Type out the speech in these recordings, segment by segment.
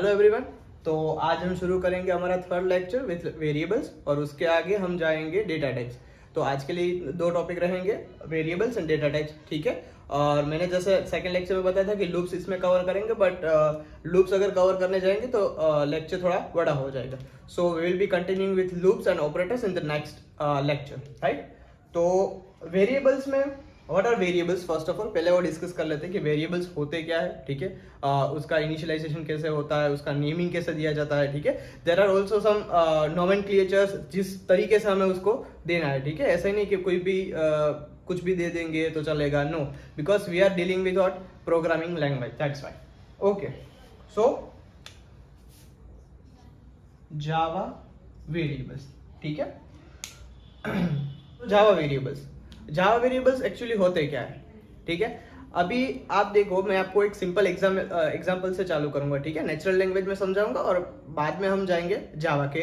Hello everyone. तो आज हम शुरू करेंगे हमारा थर्ड लेक्चर विथ वेरिएबल्स और उसके आगे हम जाएंगे डेटा टाइप्स। तो आज के लिए दो टॉपिक रहेंगे, वेरिएबल्स एंड डेटा टाइप्स, ठीक है। और मैंने जैसे सेकंड लेक्चर में बताया था कि लूप्स इसमें कवर करेंगे, बट लूप्स अगर कवर करने जाएंगे तो लेक्चर थोड़ा बड़ा हो जाएगा। So we will be continuing with loops and operators in the next lecture, right. तो वेरिएबल्स में what are variables, first of all पहले वो डिस्कस कर लेते हैं कि वेरिएबल्स होते क्या है, ठीक है। उसका इनिशियलाइजेशन कैसे होता है, उसका नेमिंग कैसे दिया जाता है, ठीक है। देयर आर आल्सो सम नोमेनक्लेचर्स, जिस तरीके से हमें उसको देना है, ठीक है। ऐसा ही नहीं कि कोई भी कुछ भी दे देंगे तो चलेगा, no, because we are dealing with what, programming language, that's why. Okay, so Java variables, ठीक है। जावा वेरिएबल्स एक्चुअली होते क्या है, ठीक है। अभी आप देखो, मैं आपको एक सिंपल एग्जांपल से चालू करूंगा, ठीक है। नेचुरल लैंग्वेज में समझाऊंगा और बाद में हम जाएंगे जावा के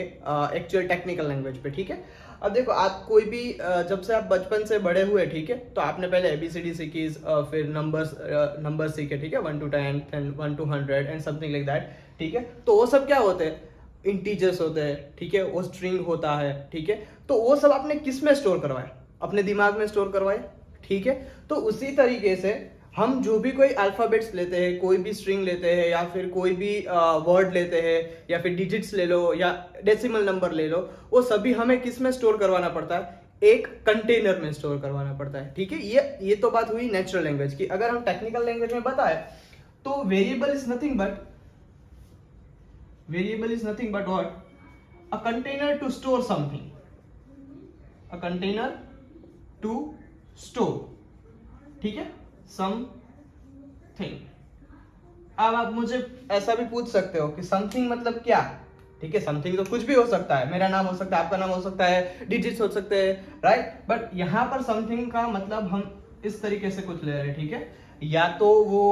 एक्चुअल टेक्निकल लैंग्वेज पे, ठीक है। अब देखो, आप कोई भी जब से आप बचपन से बड़े हुए, ठीक है, तो आपने पहले एबीसीडी सीखी, फिर नंबर्स सीखे, ठीक है, 1 to 10 and 1 to 100 and something like that, ठीक है। तो वो सब क्या होते हैं, इंटीजर्स होते हैं, ठीक है, वो स्ट्रिंग होता है, ठीक है। तो वो सब आपने किस में स्टोर करवाया, अपने दिमाग में स्टोर करवाए, ठीक है। तो उसी तरीके से हम जो भी कोई अल्फाबेट्स लेते हैं, कोई भी स्ट्रिंग लेते हैं, या फिर कोई भी वर्ड लेते हैं, या फिर डिजिट्स ले लो, या डेसिमल नंबर ले लो, वो सभी हमें किस में स्टोर करवाना पड़ता है, एक कंटेनर में स्टोर करवाना पड़ता है, ठीक है। ये तो बात हुई नेचुरल लैंग्वेज की। अगर हम टेक्निकल लैंग्वेज में बताए तो variable is nothing but what, a container to store something, a container to store, ठीक है, समथिंग। अब आप मुझे ऐसा भी पूछ सकते हो कि समथिंग मतलब क्या, ठीक है। समथिंग तो कुछ भी हो सकता है, मेरा नाम हो सकता है, आपका नाम हो सकता है, डिजिट्स हो सकते हैं, राइट। बट यहां पर समथिंग का मतलब हम इस तरीके से कुछ ले रहे हैं, ठीक है। या तो वो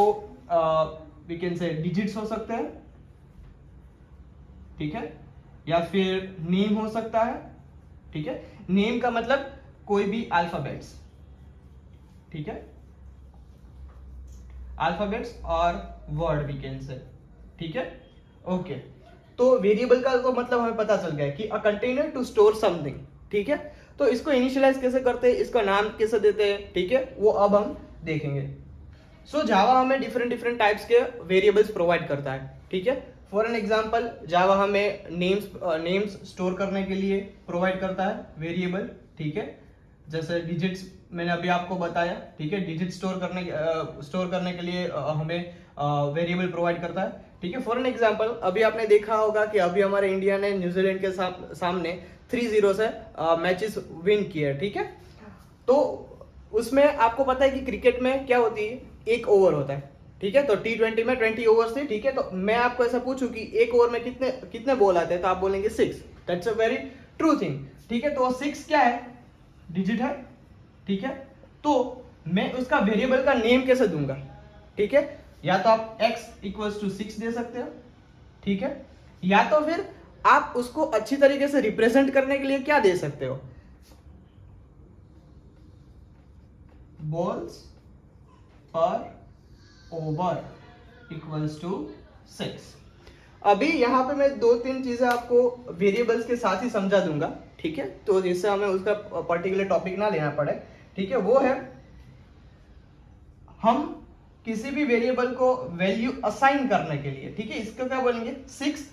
वी कैन से डिजिट्स हो सकते हैं, ठीक है, या फिर नेम हो सकता है, ठीक है। नेम का मतलब कोई भी अल्फाबेट्स, ठीक है, अल्फाबेट्स और वर्ड वी कैन से, ठीक है। ओके, तो वेरिएबल का तो मतलब हमें पता चल गया कि a container to store something, ठीक है। तो इसको इनिशियलाइज कैसे करते हैं, इसका नाम कैसे देते हैं, ठीक है, वो अब हम देखेंगे। सो जावा हमें डिफरेंट टाइप्स के वेरिएबल्स प्रोवाइड करता है, ठीक है। फॉर एन एग्जांपल, जावा हमें नेम्स स्टोर करने के लिए प्रोवाइड करता है वेरिएबल, ठीक है। जैसे डिजिट्स मैंने अभी आपको बताया, ठीक है, डिजिट स्टोर करने के लिए हमें वेरिएबल प्रोवाइड करता है, ठीक है। फॉर एन एग्जांपल, अभी आपने देखा होगा कि अभी हमारे इंडिया ने न्यूजीलैंड के सामने 3-0 से मैचेस विन किए, ठीक है। तो उसमें आपको पता है कि क्रिकेट में क्या होती है, एक ओवर होता है, ठीक है। तो T20 में 20 ओवर्स थे, ठीक है। तो मैं आपको ऐसा पूछूं कि एक ओवर में कितने कितने बॉल आते हैं, तो आप बोलेंगे 6। That's a very true thing, ठीक है। तो 6 क्या है, डिजिट है, ठीक है। तो मैं उसका वेरिएबल का नेम कैसे दूंगा, ठीक है। या तो आप x = 6 दे सकते हो, ठीक है, या तो फिर आप उसको अच्छी तरीके से रिप्रेजेंट करने के लिए क्या दे सकते हो, बॉल्स पर ओवर = 6। अभी यहां पे मैं 2-3 चीजें आपको वेरिएबल्स के साथ ही समझा दूंगा, ठीक है, तो जिससे हमें उसका पर्टिकुलर टॉपिक ना लेना पड़े, ठीक है। वो है, हम किसी भी वेरिएबल को वैल्यू असाइन करने के लिए, ठीक है, इसको क्या बोलेंगे, 6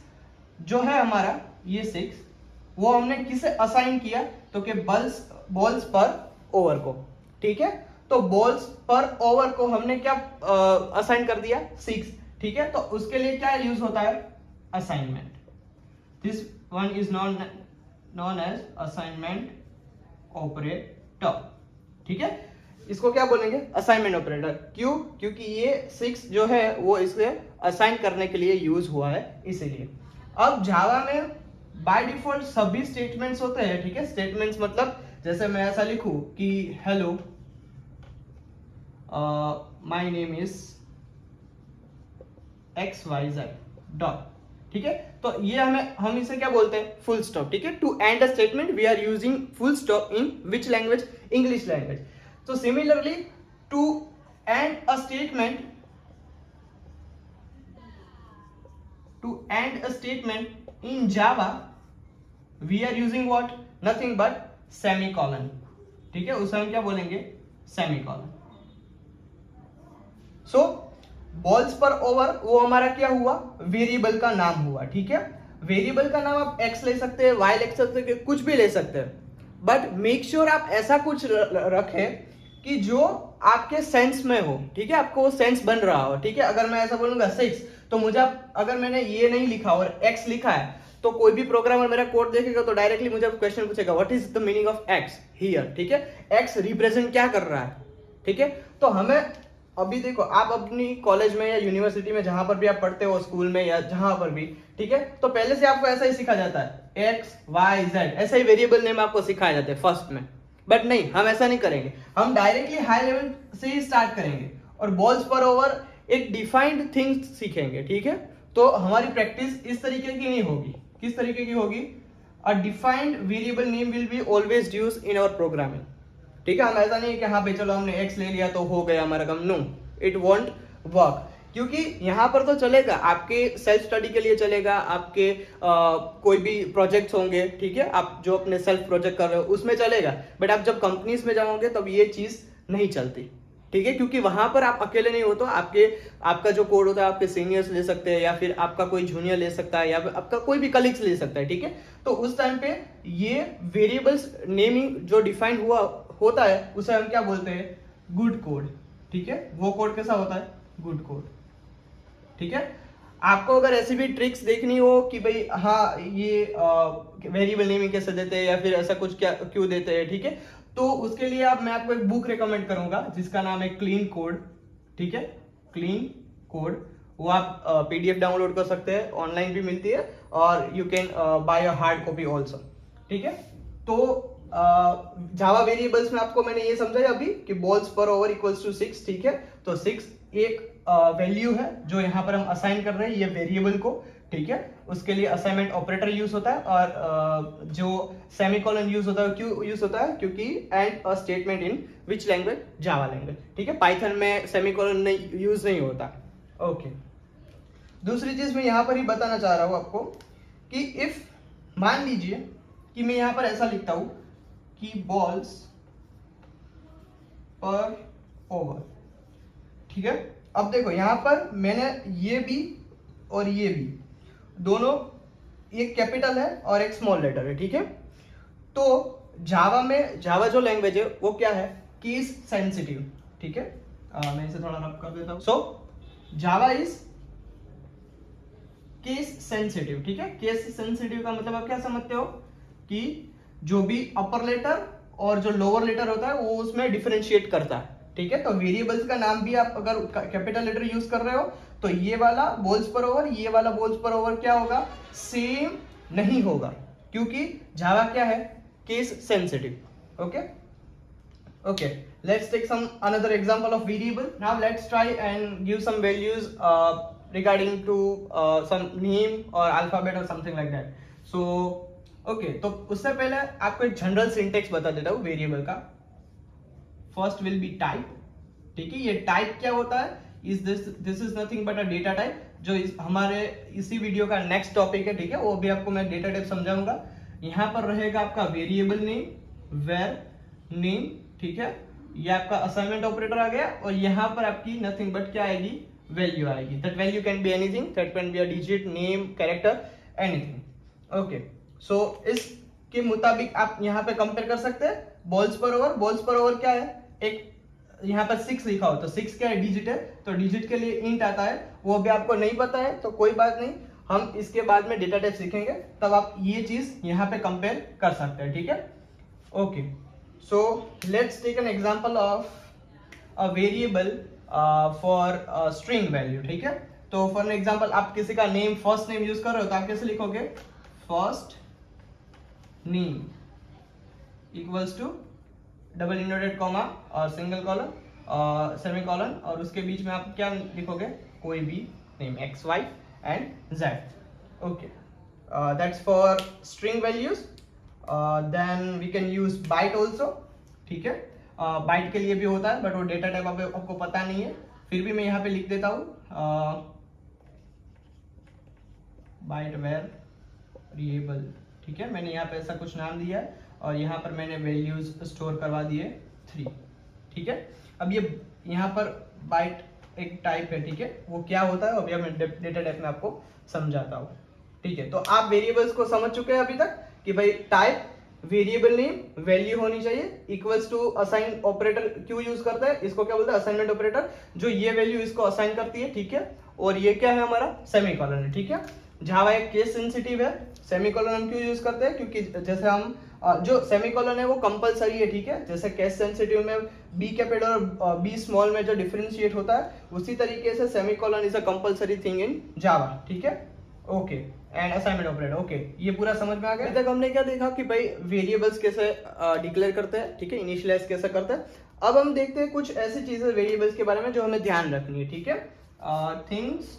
जो है हमारा, ये 6 वो हमने किसे असाइन किया, तो कि बॉल्स पर ओवर को, ठीक है। तो बॉल्स पर ओवर को हमने क्या असाइन कर दिया, 6, ठीक है। तो उसके लिए क्या यूज होता है, assignment. This one is known as assignment operator, ठीक है। इसको क्या बोलेंगे, असाइनमेंट ऑपरेटर। क्यों, क्योंकि ये 6 जो है वो इसे असाइन करने के लिए यूज हुआ है, इसीलिए। अब जावा में बाय डिफॉल्ट सभी स्टेटमेंट्स होते हैं, ठीक है। स्टेटमेंट्स मतलब जैसे मैं ऐसा लिखूं कि hello my name is XYZ dot, ठीक है। तो ये हम इसे क्या बोलते हैं, फुल स्टॉप, ठीक है। To end a statement we are using full stop in which language, English language. So similarly, to end a statement to end a statement in Java we are using what? Nothing but semicolon. ठीक है, उसे हम क्या बोलेंगे? Semicolon. सो balls पर over वो हमारा क्या हुआ? वेरिएबल का नाम हुआ. ठीक है, वेरिएबल का नाम आप x ले सकते हैं, y ले सकते हैं, कुछ भी ले सकते हैं, बट मेक श्योर आप ऐसा कुछ रखें कि जो आपके सेंस में हो. ठीक है, आपको वो सेंस बन रहा हो. ठीक है, अगर मैं ऐसा बोलूंगा 6, तो मुझे अगर मैंने ये नहीं लिखा और x लिखा है, तो कोई भी प्रोग्रामर मेरा कोड देखेगा तो डायरेक्टली मुझे क्वेश्चन पूछेगा what is the meaning of x here. ठीक है, x रिप्रेजेंट क्या कर रहा है. ठीक है, तो हमें अभी देखो, आप अपनी कॉलेज में या यूनिवर्सिटी में जहां पर भी आप पढ़ते हो, स्कूल में या जहां पर भी, ठीक है, तो पहले से आपको ऐसा ही सिखाया जाता है x y z, ऐसा ही वेरिएबल नेम आपको सिखाया जाता है फर्स्ट में. बट नहीं, हम ऐसा नहीं करेंगे. हम डायरेक्टली हाई लेवल से ही स्टार्ट करेंगे और बॉल्स पर ओवर एक डिफाइंड थिंग सीखेंगे. ठीक है, तो हमारी प्रैक्टिस इस तरीके की नहीं होगी. किस तरीके की होगी? A defined variable name will be always used in our programming. ठीक है, हम ऐसा नहीं है कि हाँ भाई चलो हमने x ले लिया तो हो गया हमारा काम. No, it won't work. क्योंकि यहाँ पर तो चलेगा, आपके सेल्फ स्टडी के लिए चलेगा, आपके कोई भी प्रोजेक्ट्स होंगे. ठीक है, आप जो अपने सेल्फ प्रोजेक्ट कर रहे हो उसमें चलेगा, बट आप जब कंपनीज में जाओगे तब ये चीज नहीं चलती. ठीक है, क्योंकि वहां पर आप अकेले नहीं हो, तो आपका जो कोड होता है आपके सीनियर्स ले सकते हैं, या फिर आपका कोई जूनियर ले सकता है, या फिर आपका कोई भी कलीग्स ले सकता है. ठीक है, तो उस टाइम पे ये वेरिएबल्स नेमिंग जो डिफाइन हुआ होता है उसे हम क्या बोलते हैं? Good code. ठीक है, वो कोड कैसा होता है? Good code. ठीक है, आपको अगर ऐसी भी ट्रिक्स देखनी हो कि भाई हाँ ये वेरिएबल नेमिंग कैसे देते हैं या फिर ऐसा कुछ क्या क्यों देते हैं, ठीक है, तो उसके लिए मैं आपको एक बुक रिकमेंड करूंगा जिसका नाम है क्लीन कोड. ठीक है, क्लीन कोड. वो आप पीडीएफ डाउनलोड कर सकते हैं, ऑनलाइन भी मिलती है, और you can buy a hard copy also. ठीक है, तो जावा वेरिएबल्स में आपको मैंने ये समझाया अभी कि बॉल्स पर ओवर इक्वल्स टू 6. ठीक है, तो 6 एक वैल्यू है जो यहाँ पर हम असाइन कर रहे हैं ये वेरिएबल को. ठीक है, उसके लिए असाइनमेंट ऑपरेटर यूज होता है, और जो सेमीकोलन यूज होता है क्यों यूज होता है? क्योंकि and a statement in which language? Java language. ठीक है, पाइथन में सेमीकोलन यूज नहीं होता. ओके, दूसरी चीज मैं यहाँ पर ही बताना चाह रहा हूँ आपको कि इफ मान लीजिए कि मैं यहाँ पर ऐसा लिखता हूं कि बॉल्स पर ओवर. ठीक है, अब देखो यहाँ पर मैंने ये भी और ये भी दोनों, एक कैपिटल है और एक स्मॉल लेटर है. ठीक है, तो जावा जो लैंग्वेज है वो क्या है? Case sensitive. ठीक है, मैं इसे थोड़ा रब कर देता हूं. सो जावा इज केस सेंसिटिव. ठीक है, केस सेंसिटिव का मतलब आप क्या समझते हो कि जो भी अपर लेटर और जो लोअर लेटर होता है वो उसमें डिफरेंशिएट करता है. ठीक है, तो वेरिएबल्स का नाम भी आप अगर कैपिटल लेटर यूज कर रहे हो तो ये वाला बॉल्स पर ओवर, ये वाला बॉल्स पर ओवर क्या होगा? सेम नहीं होगा, क्योंकि जावा क्या है? Case sensitive. Okay okay, let's take some another example of variable. Now let's try and give some values regarding to some name or alphabet or something like that. So okay, तो उससे पहले आपको एक जनरल सिंटेक्स बता देता हूँ variable का. First will be type. ठीक है, ये टाइप क्या होता है? This is nothing but a data type, जो हमारे इसी वीडियो का नेक्स्ट टॉपिक है. ठीक है, वो भी आपको मैं डेटा टाइप समझाऊंगा. यहाँ पर रहेगा आपका वेरिएबल नेम, वेर नेम. ठीक है, ये आपका असाइनमेंट ऑपरेटर आ गया, और यहाँ पर आपकी नथिंग बट क्या आएगी? वैल्यू आएगी. That value can be anything, that can be a digit, name, character, anything. Okay, so इसके मुताबिक आप यहाँ पे कंपेयर कर सकते हैं बॉल्स पर ओवर. बॉल्स पर ओवर क्या है? एक यहाँ पर 6 लिखा हो तो 6 क्या है? डिजिट है, तो डिजिट के लिए इंट आता है. वो भी आपको नहीं पता है तो कोई बात नहीं, हम इसके बाद में डेटा टाइप सीखेंगे, तब आप ये चीज यहाँ पे कंपेयर कर सकते हैं. ठीक है, okay, so let's take an example of a variable for string value. ठीक है, तो फॉर एग्जांपल आप किसी का नेम, फर्स्ट नेम यूज कर रहे हो तो आप कैसे लिखोगे? First name equals to double inverted comma और सिंगल कॉलन सेमीकॉलन, और उसके बीच में आप क्या लिखोगे? कोई भी name, X Y and Z. Okay, that's for string values. Then we can use byte also. ठीक है, बाइट के लिए भी होता है, बट वो डेटा टाइप आपको पता नहीं है, फिर भी मैं यहाँ पे लिख देता हूँ. बाइट वेरिएबल, ठीक है। मैंने यहाँ पे ऐसा कुछ नाम दिया है और यहाँ पर मैंने वैल्यूज स्टोर करवा दिए 3, ठीक है। अब ये यहाँ पर बाइट एक टाइप है, ठीक है, वो क्या होता है अभी मैं डेटा टाइप में आपको समझाता हूँ, ठीक है। तो आप वेरिएबल्स को समझ चुके हैं अभी तक कि भाई टाइप, वेरिएबल नेम, वैल्यू होनी चाहिए, इक्वल्स टू असाइन ऑपरेटर क्यों यूज करता है, इसको क्या बोलते हैं, असाइनमेंट ऑपरेटर, जो ये वैल्यू इसको असाइन करती है, ठीक है। और ये क्या है हमारा सेमीकोलन है, ठीक है। जावा एक केस सेंसिटिव है। सेमीकोलन हम क्यों यूज करते हैं, क्योंकि जैसे हम जो सेमीकोलन है वो कंपलसरी है, ठीक है। जैसे केस सेंसिटिव में बी कैपिटल और बी स्मॉल में जो डिफरेंशिएट होता है, उसी तरीके से semicolon is a compulsory thing in Java, ठीक है। Okay, and assignment operator, okay, ये पूरा समझ में आ गया। अभी तक हमने क्या देखा कि भाई वेरिएबल्स कैसे डिक्लेयर करते हैं, ठीक है, इनिशियलाइज कैसे करते हैं। अब हम देखते हैं कुछ ऐसी चीजें वेरिएबल्स के बारे में जो हमें ध्यान रखनी है, ठीक है। Things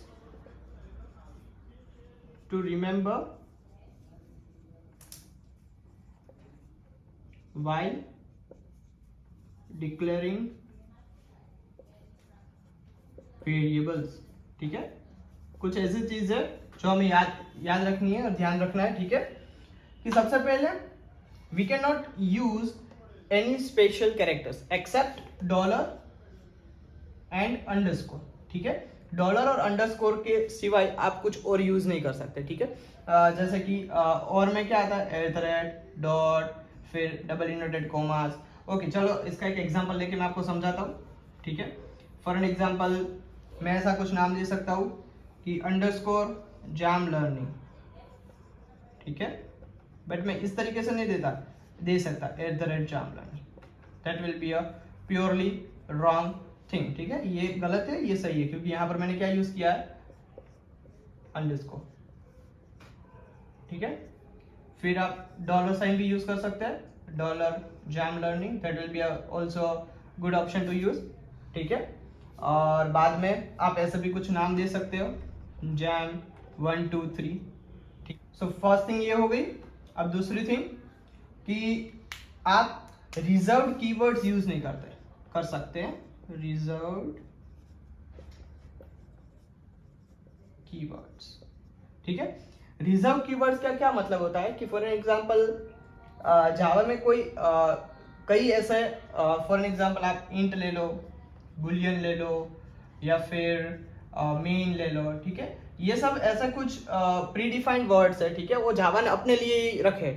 to remember while declaring variables, ठीक है। कुछ ऐसी चीज है जो हमें याद रखनी है और ध्यान रखना है, ठीक है। कि सबसे पहले we cannot use any special characters except dollar and underscore, ठीक है। डॉलर और अंडरस्कोर के सिवाय आप कुछ और यूज नहीं कर सकते, ठीक है। जैसे कि और में क्या आता है, @ डॉट, फिर डबल इनवर्टेड कोमास। ओके, चलो इसका एक एग्जांपल लेके मैं आपको समझाता हूँ, ठीक है। फॉर एन एग्जांपल मैं ऐसा कुछ नाम दे सकता हूँ कि अंडरस्कोर जाम लर्निंग, ठीक है। बट मैं इस तरीके से नहीं दे सकता @ जाम learning, that will be a purely wrong thing, ठीक है। ये गलत है, ये सही है, क्योंकि यहाँ पर मैंने क्या यूज किया है, अंडरस्कोर, ठीक है। फिर आप डॉलर साइन भी यूज कर सकते हैं, dollar jam learning, that will be also good option to use, ठीक है। और बाद में आप ऐसे भी कुछ नाम दे सकते हो, जैम 1 2 3, ठीक। सो फर्स्ट थिंग ये हो गई। अब दूसरी थिंग कि आप रिजर्व्ड कीवर्ड्स यूज नहीं कर सकते हैं, रिजर्व्ड कीवर्ड्स, ठीक है। रिजर्व कीवर्ड्स का क्या मतलब होता है कि फॉर एन एग्जांपल जावा में कोई कई ऐसे, फॉर एन एग्जांपल आप इंट ले लो, बुलियन ले लो, या फिर मेन ले लो, ठीक है। ये सब ऐसा कुछ प्री डिफाइंड वर्ड्स है, ठीक है। वो जावा ने अपने लिए ही रखे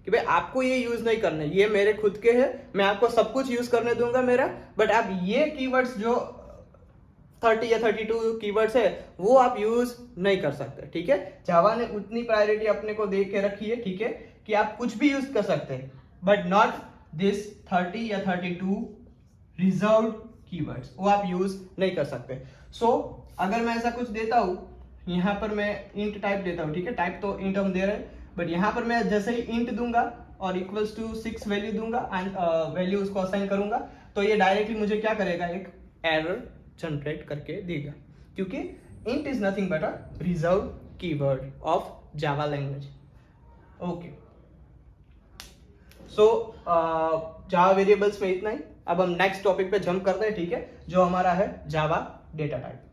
कि भाई आपको ये यूज नहीं करने, ये मेरे खुद के हैं, मैं आपको सब कुछ यूज करने दूंगा मेरा, बट आप ये कीवर्ड्स जो 30 या 32 कीवर्ड्स है वो आप यूज नहीं कर सकते, ठीक है। जावा ने उतनी प्रायोरिटी अपने को दे के रखी है, ठीक है, कि आप कुछ भी यूज कर सकते हैं, बट नॉट दिस 30 या 32 रिजर्व्ड कीवर्ड्स, वो आप यूज नहीं कर सकते। सो अगर मैं ऐसा कुछ देता हूं, यहाँ पर मैं इंट टाइप देता हूँ, ठीक है, टाइप तो इंट हम दे रहे हैं, बट यहाँ पर मैं जैसे ही इंट दूंगा और इक्वल्स टू 6 वैल्यू दूंगा एंड वैल्यू उसको असाइन करूंगा, तो ये डायरेक्टली मुझे क्या करेगा, एक एरर जनरेट करके देगा, क्योंकि int is nothing but a reserve keyword of Java language. Okay, so Java variables में इतना ही। अब हम नेक्स्ट टॉपिक पे जंप करते हैं, ठीक है, जो हमारा है जावा डेटा टाइप।